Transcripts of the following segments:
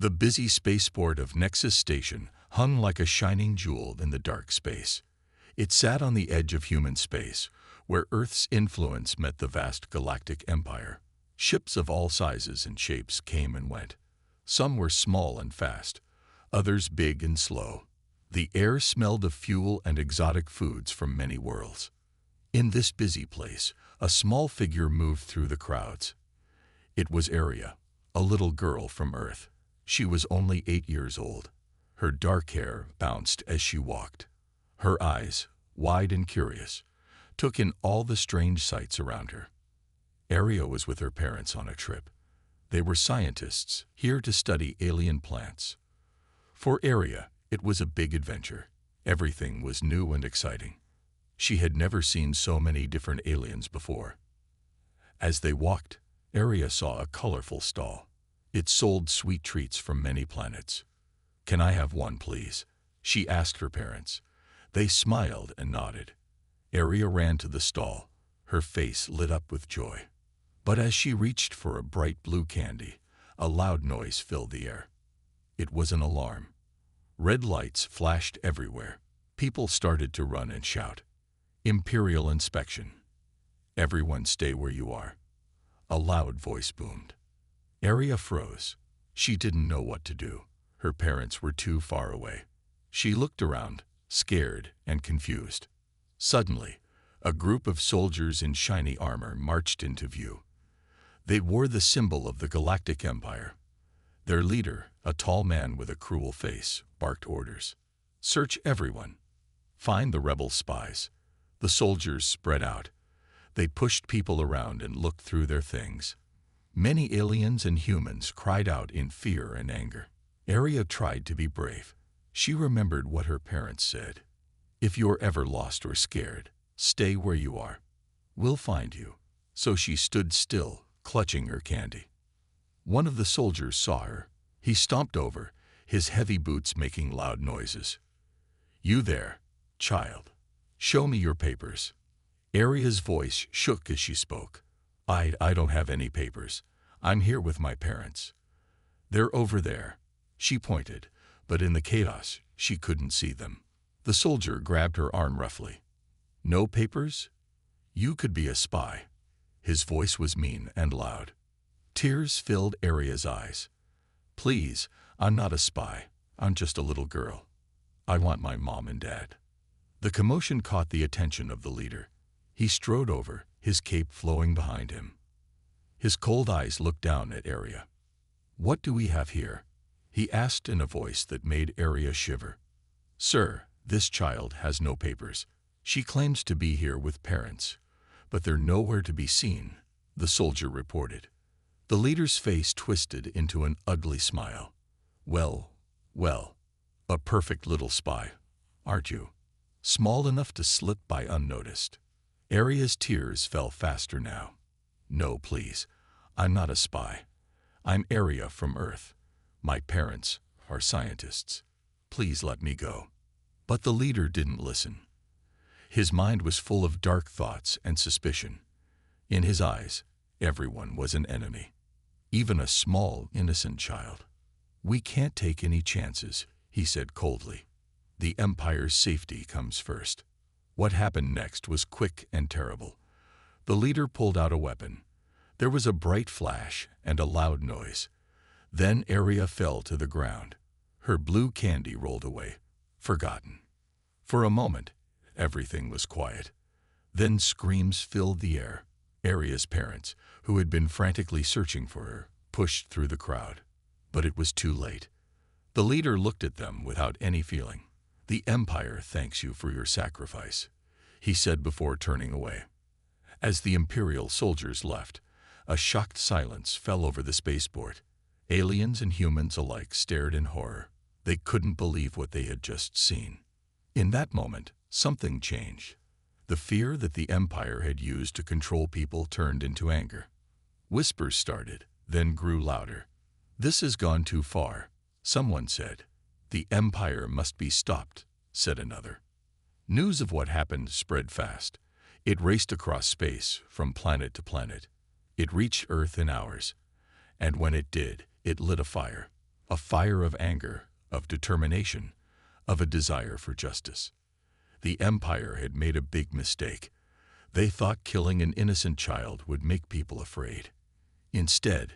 The busy spaceport of Nexus Station hung like a shining jewel in the dark space. It sat on the edge of human space, where Earth's influence met the vast galactic empire. Ships of all sizes and shapes came and went. Some were small and fast, others big and slow. The air smelled of fuel and exotic foods from many worlds. In this busy place, a small figure moved through the crowds. It was Aria, a little girl from Earth. She was only 8 years old. Her dark hair bounced as she walked. Her eyes, wide and curious, took in all the strange sights around her. Aria was with her parents on a trip. They were scientists, here to study alien plants. For Aria, it was a big adventure. Everything was new and exciting. She had never seen so many different aliens before. As they walked, Aria saw a colorful stall. It sold sweet treats from many planets. "Can I have one, please?" she asked her parents. They smiled and nodded. Aria ran to the stall, her face lit up with joy. But as she reached for a bright blue candy, a loud noise filled the air. It was an alarm. Red lights flashed everywhere. People started to run and shout, "Imperial inspection. Everyone stay where you are." A loud voice boomed. Aria froze. She didn't know what to do. Her parents were too far away. She looked around, scared and confused. Suddenly, a group of soldiers in shiny armor marched into view. They wore the symbol of the Galactic Empire. Their leader, a tall man with a cruel face, barked orders. "Search everyone. Find the rebel spies." The soldiers spread out. They pushed people around and looked through their things. Many aliens and humans cried out in fear and anger. Aria tried to be brave. She remembered what her parents said. "If you're ever lost or scared, stay where you are. We'll find you." So she stood still, clutching her candy. One of the soldiers saw her. He stomped over, his heavy boots making loud noises. "You there, child. Show me your papers." Aria's voice shook as she spoke. I don't have any papers. I'm here with my parents." "They're over there." She pointed, but in the chaos, she couldn't see them. The soldier grabbed her arm roughly. "No papers? You could be a spy." His voice was mean and loud. Tears filled Aria's eyes. "Please, I'm not a spy. I'm just a little girl. I want my mom and dad." The commotion caught the attention of the leader. He strode over, his cape flowing behind him. His cold eyes looked down at Aria. "What do we have here?" he asked in a voice that made Aria shiver. "Sir, this child has no papers. She claims to be here with parents, but they're nowhere to be seen," the soldier reported. The leader's face twisted into an ugly smile. Well, a perfect little spy, aren't you? Small enough to slip by unnoticed." Aria's tears fell faster now. "No, please. I'm not a spy. I'm Aria from Earth. My parents are scientists. Please let me go." But the leader didn't listen. His mind was full of dark thoughts and suspicion. In his eyes, everyone was an enemy, even a small, innocent child. "We can't take any chances," he said coldly. "The Empire's safety comes first." What happened next was quick and terrible. The leader pulled out a weapon. There was a bright flash and a loud noise. Then Aria fell to the ground. Her blue candy rolled away, forgotten. For a moment, everything was quiet. Then screams filled the air. Aria's parents, who had been frantically searching for her, pushed through the crowd. But it was too late. The leader looked at them without any feeling. "The Empire thanks you for your sacrifice," he said before turning away. As the Imperial soldiers left, a shocked silence fell over the spaceport. Aliens and humans alike stared in horror. They couldn't believe what they had just seen. In that moment, something changed. The fear that the Empire had used to control people turned into anger. Whispers started, then grew louder. "This has gone too far," someone said. "The Empire must be stopped," said another. News of what happened spread fast. It raced across space, from planet to planet. It reached Earth in hours. And when it did, it lit a fire. a fire of anger, of determination, of a desire for justice. The Empire had made a big mistake. They thought killing an innocent child would make people afraid. Instead,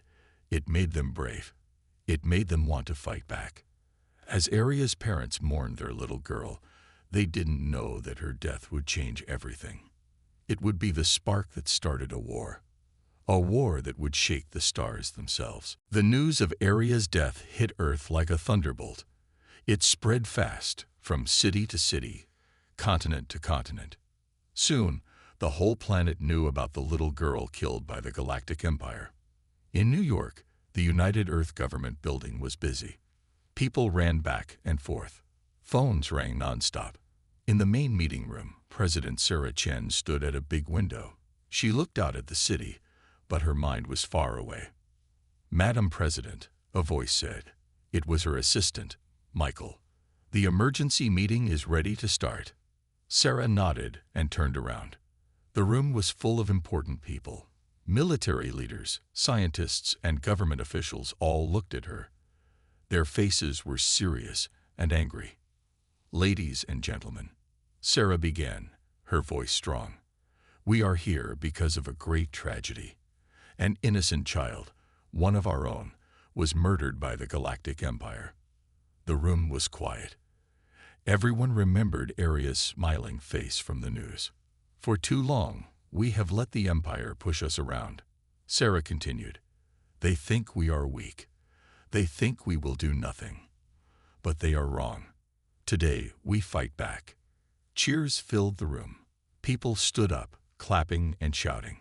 it made them brave. It made them want to fight back. As Aria's parents mourned their little girl, they didn't know that her death would change everything. It would be the spark that started a war that would shake the stars themselves. The news of Aria's death hit Earth like a thunderbolt. It spread fast, from city to city, continent to continent. Soon, the whole planet knew about the little girl killed by the Galactic Empire. In New York, the United Earth Government building was busy. People ran back and forth. Phones rang nonstop. In the main meeting room, President Sarah Chen stood at a big window. She looked out at the city, but her mind was far away. "Madam President," a voice said. It was her assistant, Michael. "The emergency meeting is ready to start." Sarah nodded and turned around. The room was full of important people. Military leaders, scientists, and government officials all looked at her. Their faces were serious and angry. "Ladies and gentlemen," Sarah began, her voice strong, "we are here because of a great tragedy. An innocent child, one of our own, was murdered by the Galactic Empire." The room was quiet. Everyone remembered Aria's smiling face from the news. "For too long, we have let the Empire push us around," Sarah continued. "They think we are weak. They think we will do nothing. But they are wrong. Today, we fight back." Cheers filled the room. People stood up, clapping and shouting.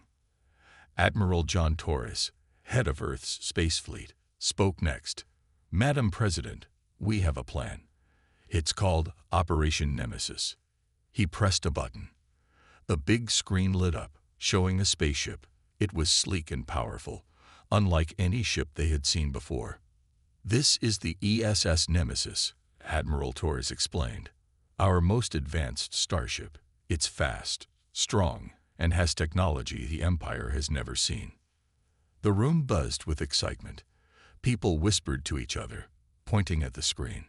Admiral John Torres, head of Earth's space fleet, spoke next. "Madam President, we have a plan. It's called Operation Nemesis." He pressed a button. A big screen lit up, showing a spaceship. It was sleek and powerful, unlike any ship they had seen before. "This is the ESS Nemesis," Admiral Torres explained. "Our most advanced starship. It's fast, strong, and has technology the Empire has never seen." The room buzzed with excitement. People whispered to each other, pointing at the screen.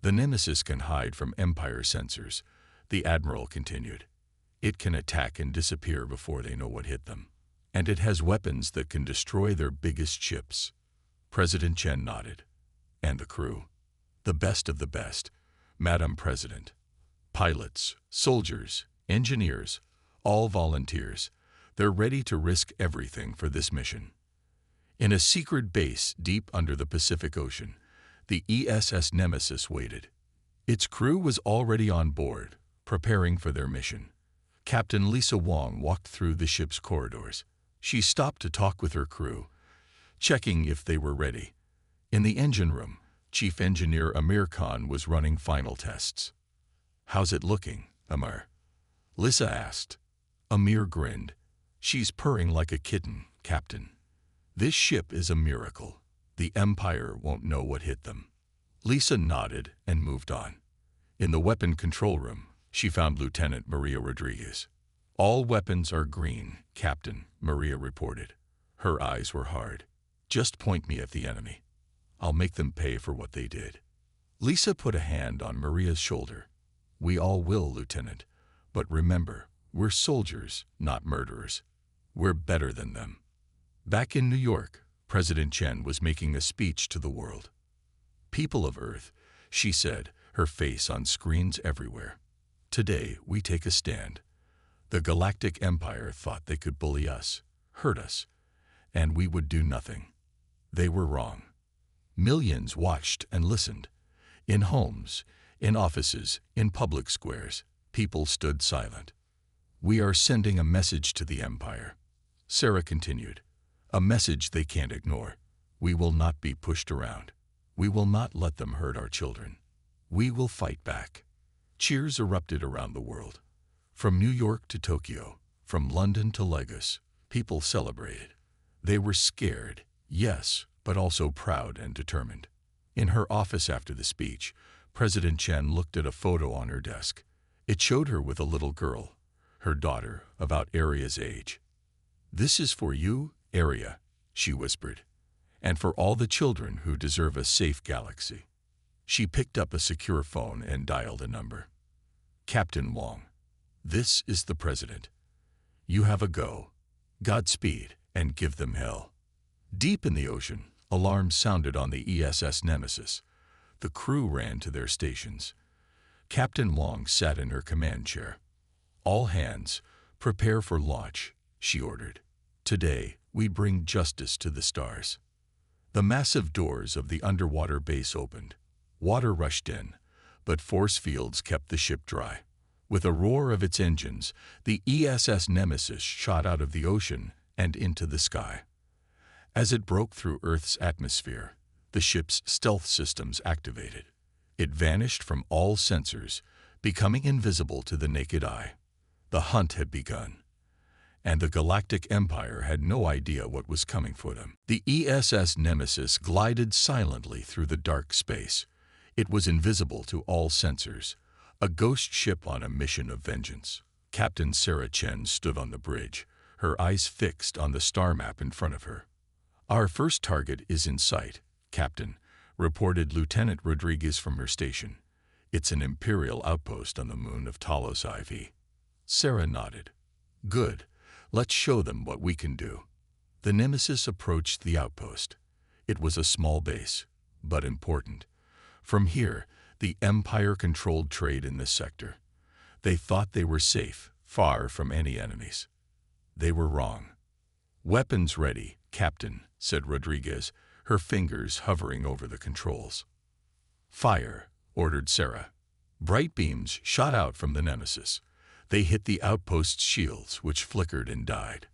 "The Nemesis can hide from Empire sensors," the Admiral continued. "It can attack and disappear before they know what hit them. And it has weapons that can destroy their biggest ships." President Chen nodded. "And the crew? The best of the best, Madam President. Pilots, soldiers, engineers, all volunteers. They're ready to risk everything for this mission." In a secret base deep under the Pacific Ocean, the ESS Nemesis waited. Its crew was already on board, preparing for their mission. Captain Lisa Wong walked through the ship's corridors. She stopped to talk with her crew, checking if they were ready. In the engine room, Chief Engineer Amir Khan was running final tests. "How's it looking, Amir?" Lisa asked. Amir grinned. "She's purring like a kitten, Captain. This ship is a miracle. The Empire won't know what hit them." Lisa nodded and moved on. In the weapon control room, she found Lieutenant Maria Rodriguez. "All weapons are green, Captain," Maria reported. Her eyes were hard. "Just point me at the enemy. I'll make them pay for what they did." Lisa put a hand on Maria's shoulder. "We all will, Lieutenant. But remember, we're soldiers, not murderers. We're better than them." Back in New York, President Chen was making a speech to the world. "People of Earth," she said, her face on screens everywhere. "Today we take a stand. The Galactic Empire thought they could bully us, hurt us, and we would do nothing. They were wrong." Millions watched and listened. In homes, in offices, in public squares, people stood silent. "We are sending a message to the Empire," Sarah continued. "A message they can't ignore. We will not be pushed around. We will not let them hurt our children. We will fight back." Cheers erupted around the world. From New York to Tokyo, from London to Lagos, people celebrated. They were scared, yes, but also proud and determined. In her office after the speech, President Chen looked at a photo on her desk. It showed her with a little girl, her daughter, about Aria's age. "This is for you, Aria," she whispered. and for all the children who deserve a safe galaxy. She picked up a secure phone and dialed a number. Captain Wong, this is the President. You have a go. Godspeed, and give them hell. Deep in the ocean, alarms sounded on the ESS Nemesis. The crew ran to their stations. Captain Wong sat in her command chair. All hands, prepare for launch, she ordered. Today, we bring justice to the stars. The massive doors of the underwater base opened. Water rushed in, but force fields kept the ship dry. With a roar of its engines, the ESS Nemesis shot out of the ocean and into the sky. As it broke through Earth's atmosphere, the ship's stealth systems activated. It vanished from all sensors, becoming invisible to the naked eye. The hunt had begun, and the Galactic Empire had no idea what was coming for them. The ESS Nemesis glided silently through the dark space. It was invisible to all sensors, a ghost ship on a mission of vengeance. Captain Sarah Chen stood on the bridge, her eyes fixed on the star map in front of her. Our first target is in sight, Captain, reported Lieutenant Rodriguez from her station. It's an Imperial outpost on the moon of Talos IV. Sarah nodded. Good. Let's show them what we can do. The Nemesis approached the outpost. It was a small base, but important. From here, the Empire controlled trade in this sector. They thought they were safe, far from any enemies. They were wrong. Weapons ready, Captain, said Rodriguez, her fingers hovering over the controls. Fire, ordered Sarah. Bright beams shot out from the Nemesis. They hit the outpost's shields, which flickered and died.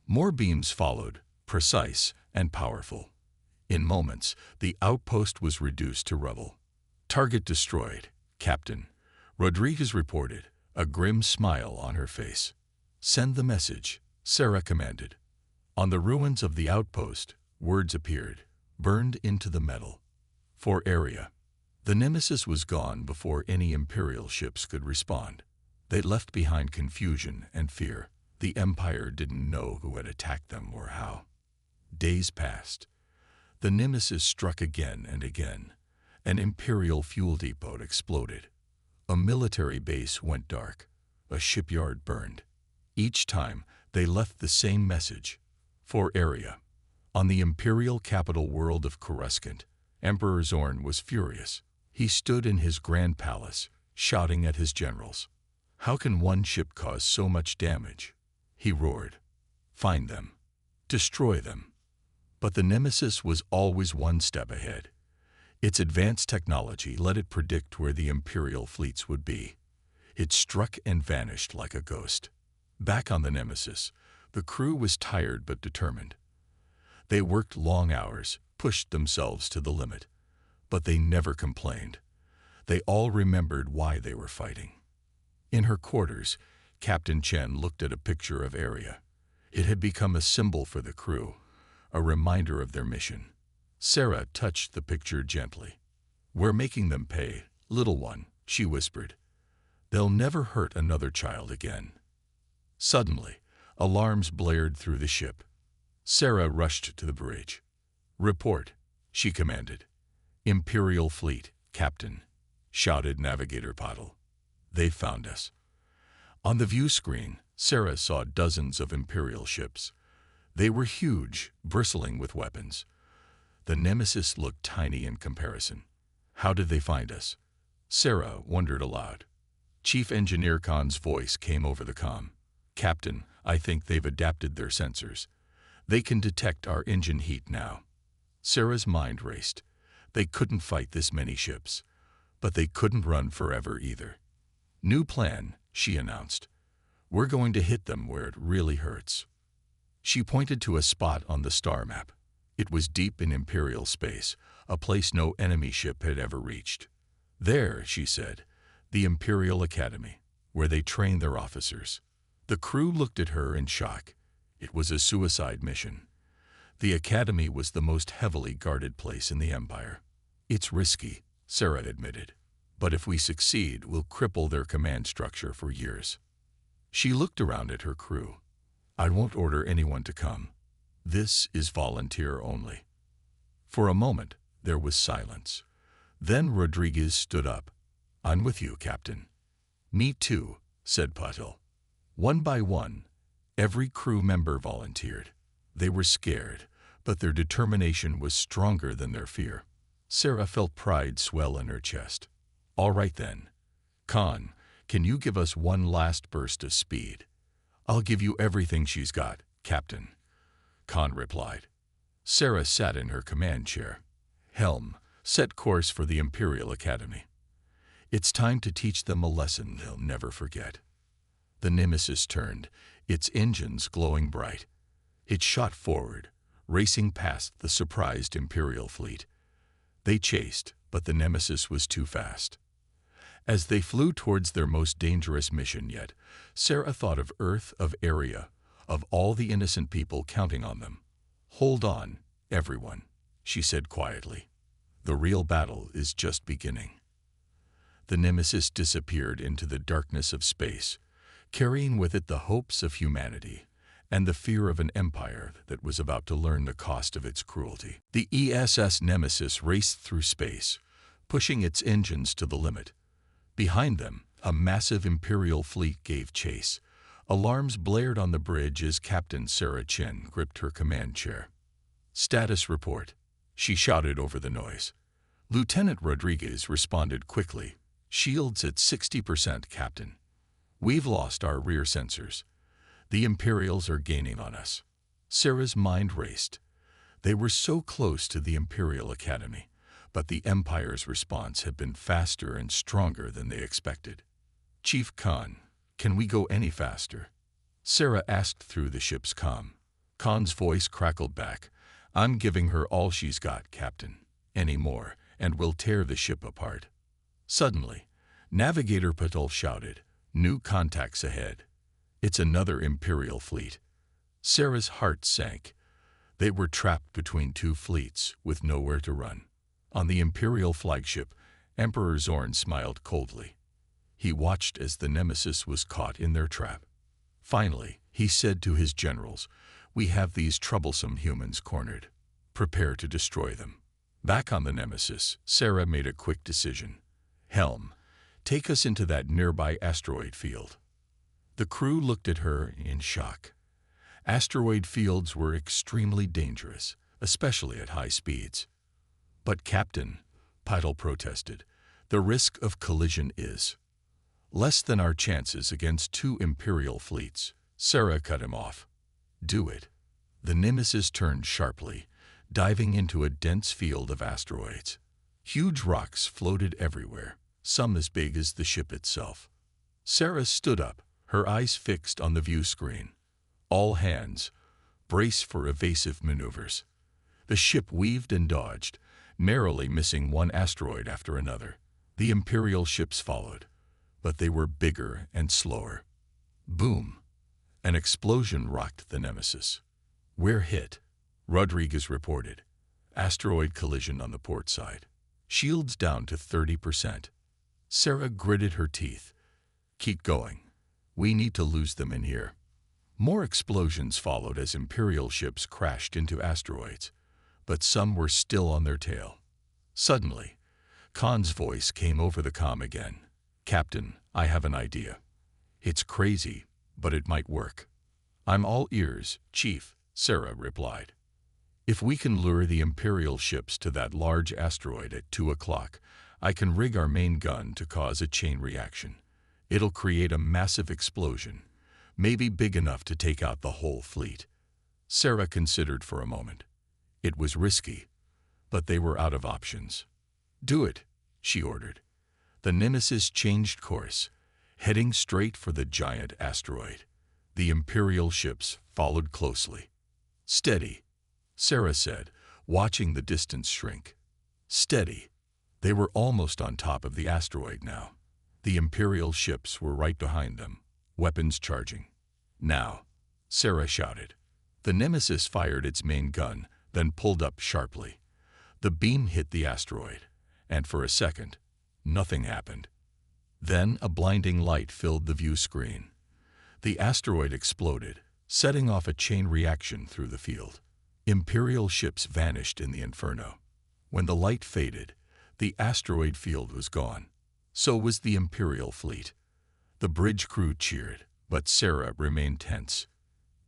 More beams followed, precise and powerful. In moments, the outpost was reduced to rubble. Target destroyed, Captain, Rodriguez reported, a grim smile on her face. Send the message, Sarah commanded. On the ruins of the outpost, words appeared, burned into the metal. For area. The Nemesis was gone before any Imperial ships could respond. They left behind confusion and fear. The Empire didn't know who had attacked them or how. Days passed. The Nemesis struck again and again. An Imperial fuel depot exploded. A military base went dark. A shipyard burned. Each time, they left the same message. For area. On the Imperial capital world of Coruscant, Emperor Zorn was furious. He stood in his grand palace, shouting at his generals. How can one ship cause so much damage? He roared. Find them. Destroy them. But the Nemesis was always one step ahead. Its advanced technology let it predict where the Imperial fleets would be. It struck and vanished like a ghost. Back on the Nemesis, the crew was tired but determined. They worked long hours, pushed themselves to the limit. But they never complained. They all remembered why they were fighting. In her quarters, Captain Chen looked at a picture of Area. It had become a symbol for the crew, a reminder of their mission. Sarah touched the picture gently. We're making them pay, little one, she whispered. They'll never hurt another child again. Suddenly, alarms blared through the ship. Sarah rushed to the bridge. Report, she commanded. Imperial fleet, Captain, shouted Navigator Pottle. They found us. On the view screen, Sarah saw dozens of Imperial ships. They were huge, bristling with weapons. The Nemesis looked tiny in comparison. How did they find us? Sarah wondered aloud. Chief Engineer Khan's voice came over the comm. Captain, I think they've adapted their sensors. They can detect our engine heat now. Sarah's mind raced. They couldn't fight this many ships. But they couldn't run forever either. New plan, she announced. We're going to hit them where it really hurts. She pointed to a spot on the star map. It was deep in Imperial space, a place no enemy ship had ever reached. There, she said, the Imperial Academy, where they train their officers. The crew looked at her in shock. It was a suicide mission. The Academy was the most heavily guarded place in the Empire. It's risky, Sarah admitted. But if we succeed, we'll cripple their command structure for years. She looked around at her crew. I won't order anyone to come. This is volunteer only. For a moment, there was silence. Then Rodriguez stood up. "I'm with you, Captain." "Me too," said Patil. One by one, every crew member volunteered. They were scared, but their determination was stronger than their fear. Sarah felt pride swell in her chest. "All right then. Khan, can you give us one last burst of speed?" "I'll give you everything she's got, Captain," Khan replied. Sarah sat in her command chair. "Helm, set course for the Imperial Academy. It's time to teach them a lesson they'll never forget." The Nemesis turned, its engines glowing bright. It shot forward, racing past the surprised Imperial fleet. They chased, but the Nemesis was too fast. As they flew towards their most dangerous mission yet, Sarah thought of Earth, of Area, of all the innocent people counting on them. "Hold on, everyone," she said quietly. "The real battle is just beginning." The Nemesis disappeared into the darkness of space, carrying with it the hopes of humanity and the fear of an empire that was about to learn the cost of its cruelty. The ESS Nemesis raced through space, pushing its engines to the limit. Behind them, a massive Imperial fleet gave chase. Alarms blared on the bridge as Captain Sarah Chen gripped her command chair. "Status report," she shouted over the noise. Lieutenant Rodriguez responded quickly. "Shields at 60%, Captain. We've lost our rear sensors. The Imperials are gaining on us." Sarah's mind raced. They were so close to the Imperial Academy, but the Empire's response had been faster and stronger than they expected. "Chief Khan, can we go any faster?" Sarah asked through the ship's comm. Khan's voice crackled back. "I'm giving her all she's got, Captain. Any more, and we'll tear the ship apart." Suddenly, Navigator Patil shouted, "New contacts ahead." "It's another Imperial fleet." Sarah's heart sank. They were trapped between two fleets, with nowhere to run. On the Imperial flagship, Emperor Zorn smiled coldly. He watched as the Nemesis was caught in their trap. Finally, he said to his generals, "We have these troublesome humans cornered. Prepare to destroy them." Back on the Nemesis, Sarah made a quick decision. "Helm, take us into that nearby asteroid field." The crew looked at her in shock. Asteroid fields were extremely dangerous, especially at high speeds. "But Captain," Patil protested, "the risk of collision is less than our chances against two Imperial fleets." Sarah cut him off. "Do it." The Nemesis turned sharply, diving into a dense field of asteroids. Huge rocks floated everywhere, some as big as the ship itself. Sarah stood up, her eyes fixed on the view screen. "All hands, brace for evasive maneuvers." The ship weaved and dodged, narrowly missing one asteroid after another. The Imperial ships followed, but they were bigger and slower. Boom! An explosion rocked the Nemesis. "We're hit," Rodriguez reported. "Asteroid collision on the port side. Shields down to 30%. Sarah gritted her teeth. "Keep going. We need to lose them in here." More explosions followed as Imperial ships crashed into asteroids, but some were still on their tail. Suddenly, Khan's voice came over the comm again. "Captain, I have an idea. It's crazy, but it might work." "I'm all ears, Chief," Sarah replied. "If we can lure the Imperial ships to that large asteroid at 2 o'clock, I can rig our main gun to cause a chain reaction. It'll create a massive explosion, maybe big enough to take out the whole fleet." Sarah considered for a moment. It was risky, but they were out of options. "Do it," she ordered. The Nemesis changed course, heading straight for the giant asteroid. The Imperial ships followed closely. "Steady," Sarah said, watching the distance shrink. "Steady." They were almost on top of the asteroid now. The Imperial ships were right behind them, weapons charging. "Now," Sarah shouted. The Nemesis fired its main gun, then pulled up sharply. The beam hit the asteroid, and for a second, nothing happened. Then a blinding light filled the view screen. The asteroid exploded, setting off a chain reaction through the field. Imperial ships vanished in the inferno. When the light faded, the asteroid field was gone. So was the Imperial fleet. The bridge crew cheered, but Sarah remained tense.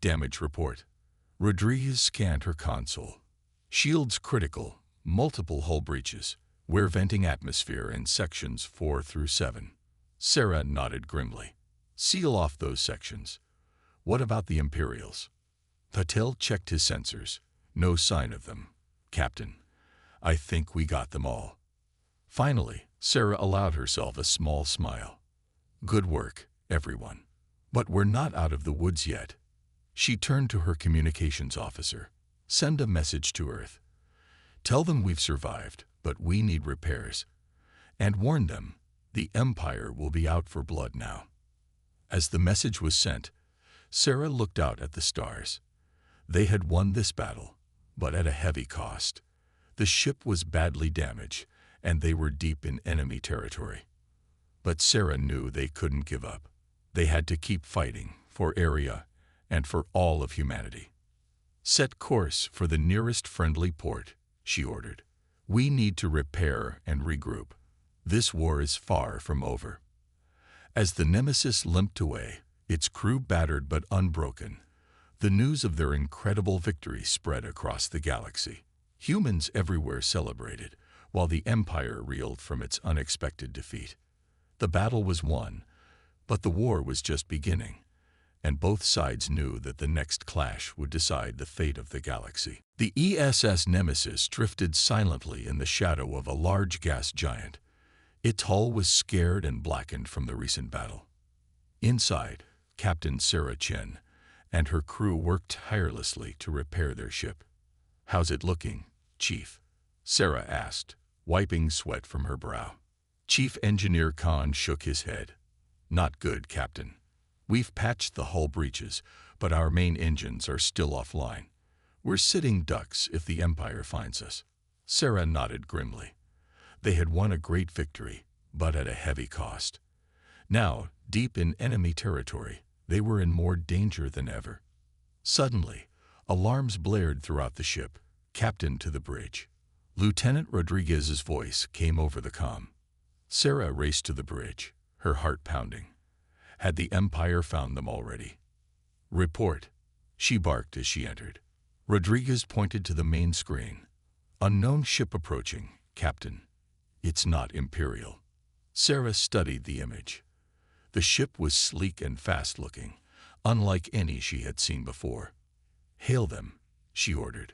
Damage report. Rodriguez scanned her console. Shields critical, multiple hull breaches. We're venting atmosphere in sections 4 through 7. Sarah nodded grimly. Seal off those sections. What about the Imperials? Patel checked his sensors. No sign of them. Captain, I think we got them all. Finally, Sarah allowed herself a small smile. Good work, everyone. But we're not out of the woods yet. She turned to her communications officer. Send a message to Earth. Tell them we've survived, but we need repairs. And warn them, the Empire will be out for blood now. As the message was sent, Sarah looked out at the stars. They had won this battle, but at a heavy cost. The ship was badly damaged, and they were deep in enemy territory. But Sarah knew they couldn't give up. They had to keep fighting for Area and for all of humanity. Set course for the nearest friendly port, she ordered. We need to repair and regroup. This war is far from over. As the Nemesis limped away, its crew battered but unbroken, the news of their incredible victory spread across the galaxy. Humans everywhere celebrated, while the Empire reeled from its unexpected defeat. The battle was won, but the war was just beginning, and both sides knew that the next clash would decide the fate of the galaxy. The ESS Nemesis drifted silently in the shadow of a large gas giant. Its hull was scared and blackened from the recent battle. Inside, Captain Sarah Chen and her crew worked tirelessly to repair their ship. How's it looking, Chief? Sarah asked, wiping sweat from her brow. Chief Engineer Khan shook his head. Not good, Captain. We've patched the hull breaches, but our main engines are still offline. We're sitting ducks if the Empire finds us. Sarah nodded grimly. They had won a great victory, but at a heavy cost. Now, deep in enemy territory, they were in more danger than ever. Suddenly, alarms blared throughout the ship. Captain to the bridge. Lieutenant Rodriguez's voice came over the comm. Sarah raced to the bridge, her heart pounding. Had the Empire found them already? Report, she barked as she entered. Rodriguez pointed to the main screen. Unknown ship approaching, Captain. It's not Imperial. Sarah studied the image. The ship was sleek and fast-looking, unlike any she had seen before. Hail them, she ordered.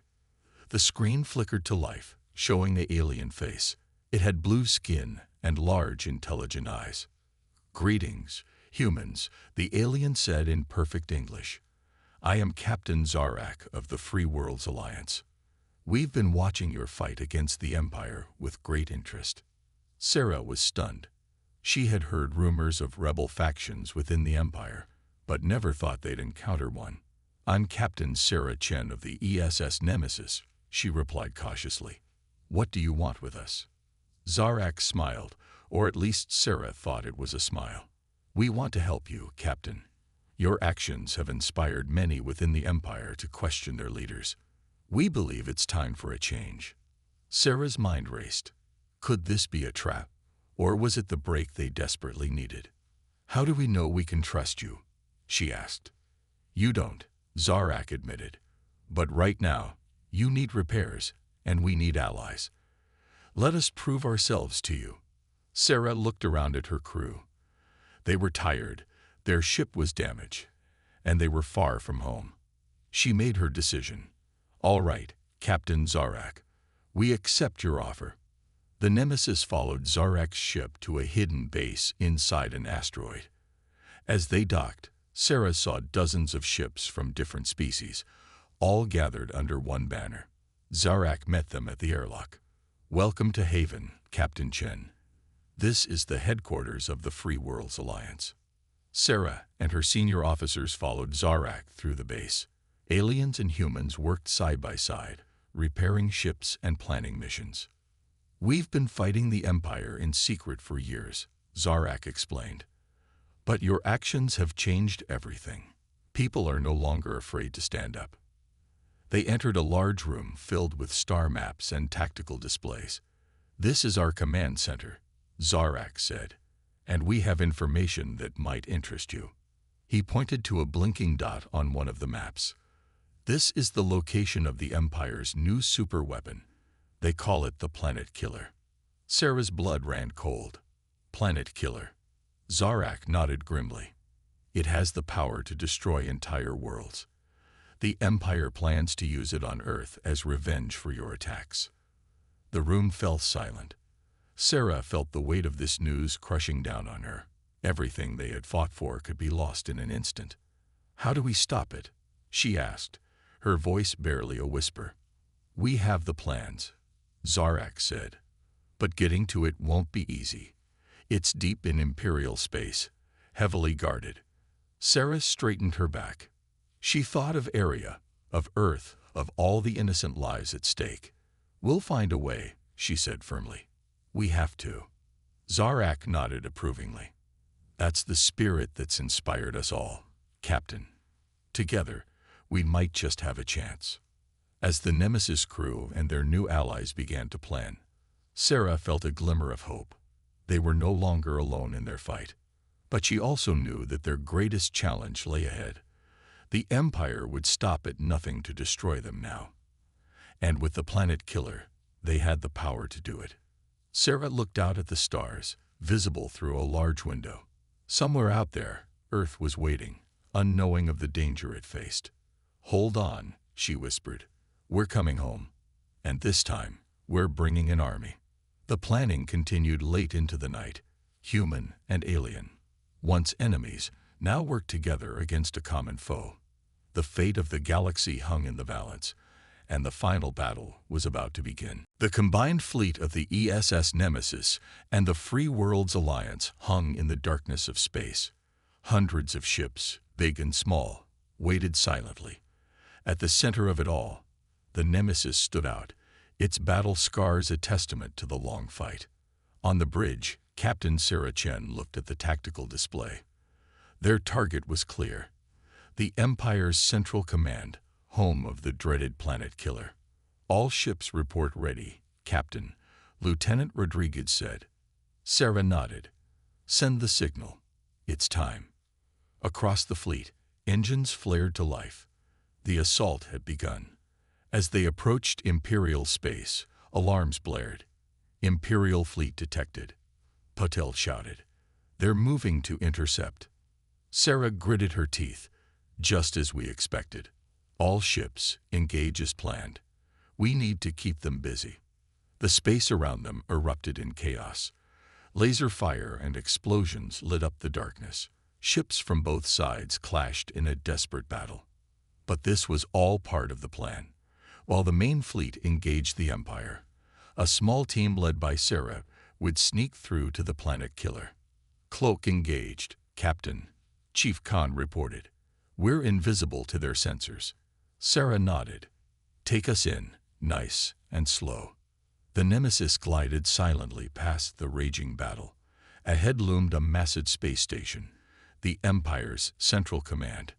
The screen flickered to life, showing the alien face. It had blue skin and large, intelligent eyes. Greetings, humans, the alien said in perfect English. I am Captain Zarak of the Free Worlds Alliance. We've been watching your fight against the Empire with great interest. Sarah was stunned. She had heard rumors of rebel factions within the Empire, but never thought they'd encounter one. I'm Captain Sarah Chen of the ESS Nemesis, she replied cautiously. What do you want with us? Zarak smiled, or at least Sarah thought it was a smile. We want to help you, Captain. Your actions have inspired many within the Empire to question their leaders. We believe it's time for a change. Sarah's mind raced. Could this be a trap? Or was it the break they desperately needed? How do we know we can trust you? She asked. You don't, Zarak admitted. But right now, you need repairs, and we need allies. Let us prove ourselves to you. Sarah looked around at her crew. They were tired, their ship was damaged, and they were far from home. She made her decision. All right, Captain Zarak, we accept your offer. The Nemesis followed Zarak's ship to a hidden base inside an asteroid. As they docked, Sarah saw dozens of ships from different species, all gathered under one banner. Zarak met them at the airlock. Welcome to Haven, Captain Chen. This is the headquarters of the Free Worlds Alliance. Sarah and her senior officers followed Zarak through the base. Aliens and humans worked side by side, repairing ships and planning missions. We've been fighting the Empire in secret for years, Zarak explained. But your actions have changed everything. People are no longer afraid to stand up. They entered a large room filled with star maps and tactical displays. "This is our command center," Zarak said, "and we have information that might interest you." He pointed to a blinking dot on one of the maps. "This is the location of the Empire's new superweapon. They call it the Planet Killer." Sarah's blood ran cold. "Planet Killer." Zarak nodded grimly. "It has the power to destroy entire worlds. The Empire plans to use it on Earth as revenge for your attacks." The room fell silent. Sarah felt the weight of this news crushing down on her. Everything they had fought for could be lost in an instant. "How do we stop it?" she asked, her voice barely a whisper. "We have the plans," Zarak said, "but getting to it won't be easy. It's deep in Imperial space, heavily guarded." Sarah straightened her back. She thought of Area, of Earth, of all the innocent lives at stake. "We'll find a way," she said firmly. "We have to." Zarak nodded approvingly. "That's the spirit that's inspired us all, Captain. Together, we might just have a chance." As the Nemesis crew and their new allies began to plan, Sarah felt a glimmer of hope. They were no longer alone in their fight. But she also knew that their greatest challenge lay ahead. The Empire would stop at nothing to destroy them now. And with the Planet Killer, they had the power to do it. Sarah looked out at the stars, visible through a large window. Somewhere out there, Earth was waiting, unknowing of the danger it faced. "Hold on," she whispered. "We're coming home. And this time, we're bringing an army." The planning continued late into the night. Human and alien, once enemies, now worked together against a common foe. The fate of the galaxy hung in the balance, and the final battle was about to begin. The combined fleet of the ESS Nemesis and the Free Worlds Alliance hung in the darkness of space. Hundreds of ships, big and small, waited silently. At the center of it all, the Nemesis stood out, its battle scars a testament to the long fight. On the bridge, Captain Sarah Chen looked at the tactical display. Their target was clear: the Empire's Central Command, home of the dreaded Planet Killer. "All ships report ready, Captain," Lieutenant Rodriguez said. Sarah nodded. "Send the signal. It's time." Across the fleet, engines flared to life. The assault had begun. As they approached Imperial space, alarms blared. "Imperial fleet detected," Patel shouted. "They're moving to intercept." Sarah gritted her teeth. "Just as we expected. All ships, engage as planned. We need to keep them busy." The space around them erupted in chaos. Laser fire and explosions lit up the darkness. Ships from both sides clashed in a desperate battle. But this was all part of the plan. While the main fleet engaged the Empire, a small team led by Sarah would sneak through to the Planet Killer. "Cloak engaged, Captain," Chief Khan reported. "We're invisible to their sensors." Sarah nodded. "Take us in, nice and slow." The Nemesis glided silently past the raging battle. Ahead loomed a massive space station, the Empire's Central Command.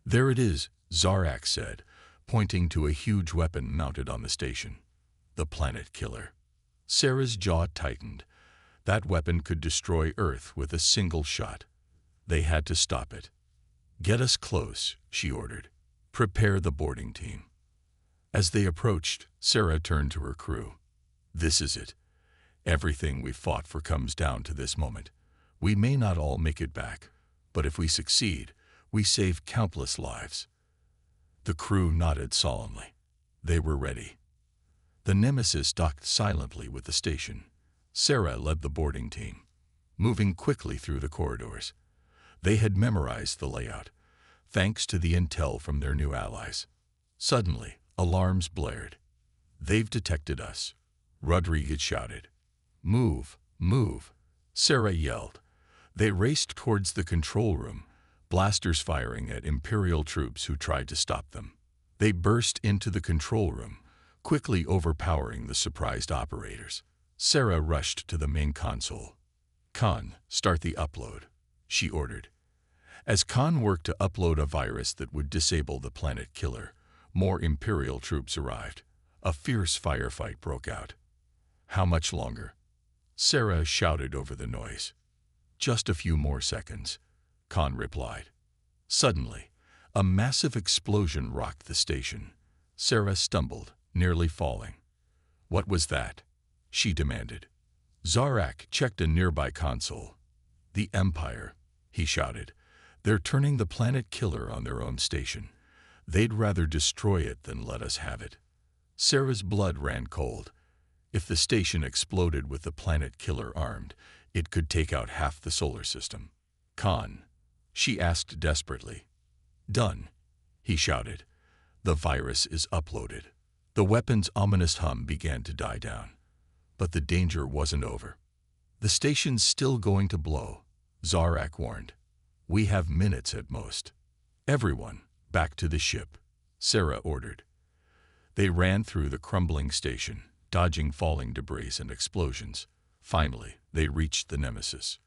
"There it is," Zarak said, pointing to a huge weapon mounted on the station. "The Planet Killer." Sarah's jaw tightened. That weapon could destroy Earth with a single shot. They had to stop it. "Get us close," she ordered. "Prepare the boarding team." As they approached, Sarah turned to her crew. "This is it. Everything we fought for comes down to this moment. We may not all make it back, but if we succeed, we save countless lives." The crew nodded solemnly. They were ready. The Nemesis docked silently with the station. Sarah led the boarding team, moving quickly through the corridors. They had memorized the layout, thanks to the intel from their new allies. Suddenly, alarms blared. "They've detected us," Rodriguez shouted. "Move, move," Sarah yelled. They raced towards the control room, blasters firing at Imperial troops who tried to stop them. They burst into the control room, quickly overpowering the surprised operators. Sarah rushed to the main console. "Khan, start the upload," she ordered. As Khan worked to upload a virus that would disable the Planet Killer, More Imperial troops arrived. A fierce firefight broke out. How much longer? Sarah shouted over the noise. Just a few more seconds, Khan replied. Suddenly, a massive explosion rocked the station. Sarah stumbled, nearly falling. What was that? She demanded. Zarak checked a nearby console. The Empire, he shouted. They're turning the planet killer on their own station. They'd rather destroy it than let us have it. Sarah's blood ran cold. If the station exploded with the planet killer armed, it could take out half the solar system. Khan, she asked desperately. Done, he shouted. The virus is uploaded. The weapon's ominous hum began to die down. But the danger wasn't over. The station's still going to blow, Zarak warned. We have minutes at most. Everyone, back to the ship, Sarah ordered. They ran through the crumbling station, dodging falling debris and explosions. Finally, they reached the Nemesis.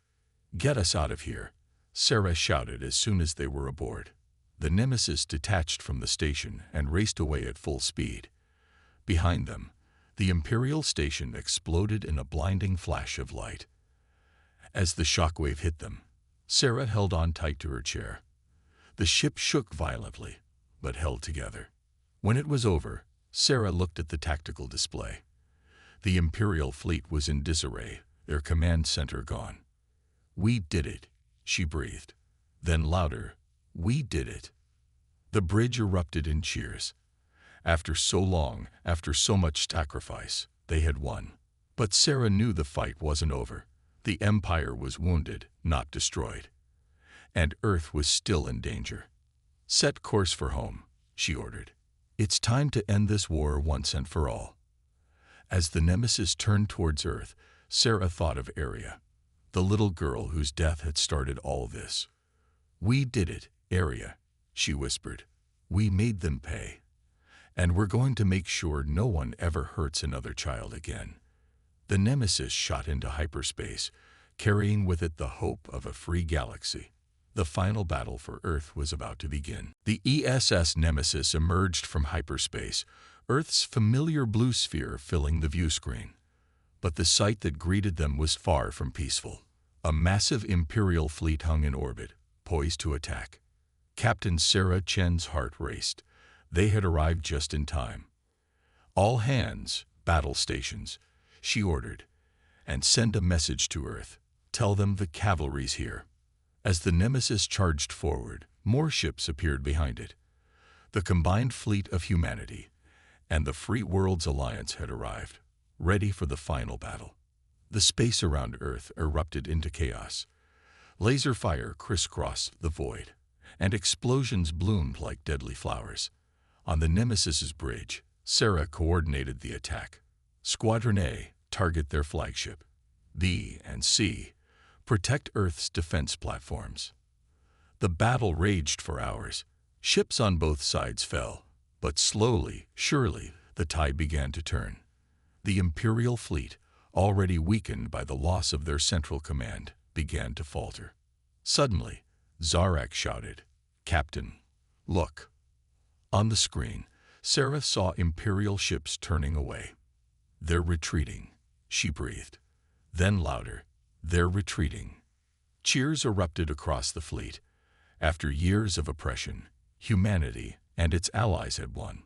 Get us out of here, Sarah shouted as soon as they were aboard. The Nemesis detached from the station and raced away at full speed. Behind them, the Imperial station exploded in a blinding flash of light. As the shockwave hit them, Sarah held on tight to her chair. The ship shook violently, but held together. When it was over, Sarah looked at the tactical display. The Imperial fleet was in disarray, their command center gone. We did it, she breathed. Then louder, we did it. The bridge erupted in cheers. After so long, after so much sacrifice, they had won. But Sarah knew the fight wasn't over. The Empire was wounded, not destroyed. And Earth was still in danger. Set course for home, she ordered. It's time to end this war once and for all. As the Nemesis turned towards Earth, Sarah thought of Arya, the little girl whose death had started all this. We did it, Arya, she whispered. We made them pay. And we're going to make sure no one ever hurts another child again. The Nemesis shot into hyperspace, carrying with it the hope of a free galaxy. The final battle for Earth was about to begin. The ESS Nemesis emerged from hyperspace, Earth's familiar blue sphere filling the view screen. But the sight that greeted them was far from peaceful. A massive Imperial fleet hung in orbit, poised to attack. Captain Sarah Chen's heart raced. They had arrived just in time. All hands, battle stations, she ordered, and send a message to Earth. Tell them the cavalry's here. As the Nemesis charged forward, more ships appeared behind it. The combined fleet of humanity and the Free Worlds Alliance had arrived, ready for the final battle. The space around Earth erupted into chaos. Laser fire crisscrossed the void, and explosions bloomed like deadly flowers. On the Nemesis's bridge, Sarah coordinated the attack. Squadron A, target their flagship. B and C, protect Earth's defense platforms. The battle raged for hours. Ships on both sides fell, but slowly, surely, the tide began to turn. The Imperial fleet, already weakened by the loss of their central command, began to falter. Suddenly, Zarak shouted, "Captain, look." On the screen, Sarah saw Imperial ships turning away. "They're retreating," she breathed. Then louder, "They're retreating." Cheers erupted across the fleet. After years of oppression, humanity and its allies had won.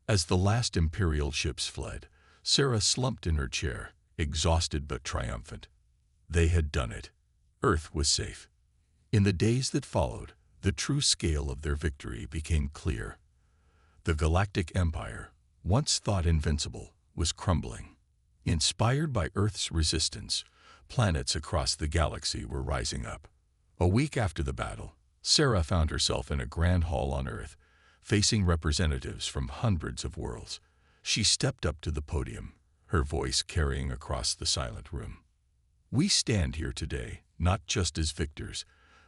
As the last Imperial ships fled, Sarah slumped in her chair, exhausted but triumphant. They had done it. Earth was safe. In the days that followed, the true scale of their victory became clear. The Galactic Empire, once thought invincible, was crumbling. Inspired by Earth's resistance, planets across the galaxy were rising up. A week after the battle, Sarah found herself in a grand hall on Earth, facing representatives from hundreds of worlds. She stepped up to the podium, her voice carrying across the silent room. "We stand here today, not just as victors,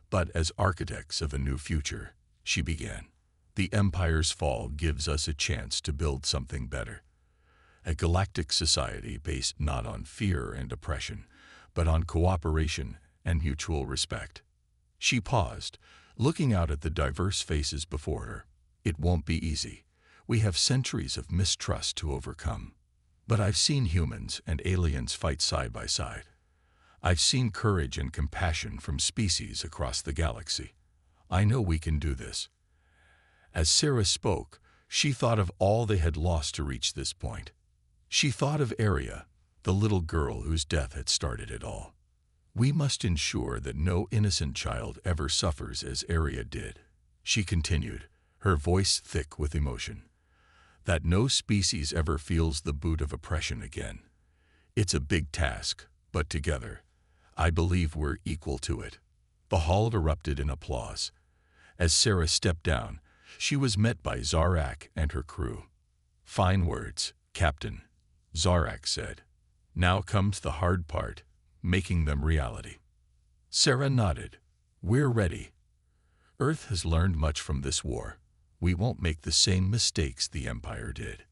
but as architects of a new future," she began. "The Empire's fall gives us a chance to build something better. A galactic society based not on fear and oppression, but on cooperation and mutual respect." She paused, looking out at the diverse faces before her. "It won't be easy. We have centuries of mistrust to overcome. But I've seen humans and aliens fight side by side. I've seen courage and compassion from species across the galaxy. I know we can do this." As Sarah spoke, she thought of all they had lost to reach this point. She thought of Aria, the little girl whose death had started it all. "We must ensure that no innocent child ever suffers as Aria did," she continued, her voice thick with emotion. "That no species ever feels the boot of oppression again. It's a big task, but together, I believe we're equal to it." The hall erupted in applause. As Sarah stepped down, she was met by Zarak and her crew. "Fine words, Captain," Zarak said. "Now comes the hard part, making them reality." Sarah nodded. "We're ready. Earth has learned much from this war. We won't make the same mistakes the Empire did."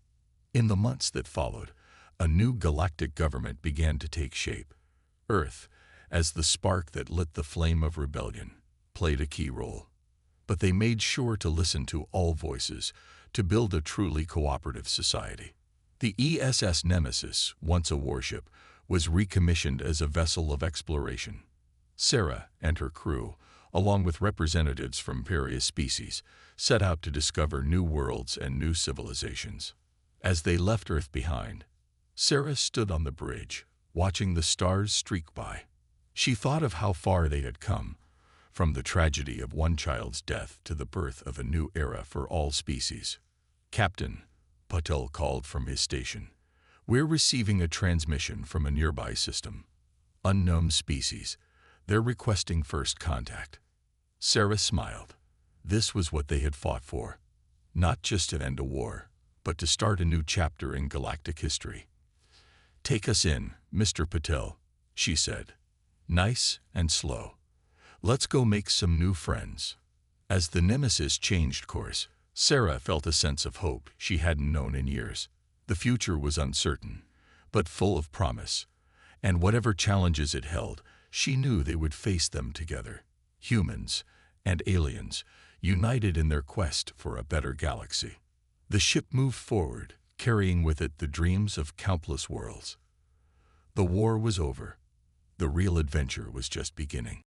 In the months that followed, a new galactic government began to take shape. Earth, as the spark that lit the flame of rebellion, played a key role. But they made sure to listen to all voices to build a truly cooperative society. The ESS Nemesis, once a warship, was recommissioned as a vessel of exploration. Sarah and her crew, along with representatives from various species, set out to discover new worlds and new civilizations. As they left Earth behind, Sarah stood on the bridge, watching the stars streak by. She thought of how far they had come, from the tragedy of one child's death to the birth of a new era for all species. "Captain," Patel called from his station, "we're receiving a transmission from a nearby system. Unknown species. They're requesting first contact." Sarah smiled. This was what they had fought for. Not just to end a war, but to start a new chapter in galactic history. "Take us in, Mr. Patel," she said. "Nice and slow. Let's go make some new friends." As the Nemesis changed course, Sarah felt a sense of hope she hadn't known in years. The future was uncertain, but full of promise. And whatever challenges it held, she knew they would face them together. Humans and aliens, united in their quest for a better galaxy. The ship moved forward, carrying with it the dreams of countless worlds. The war was over. The real adventure was just beginning.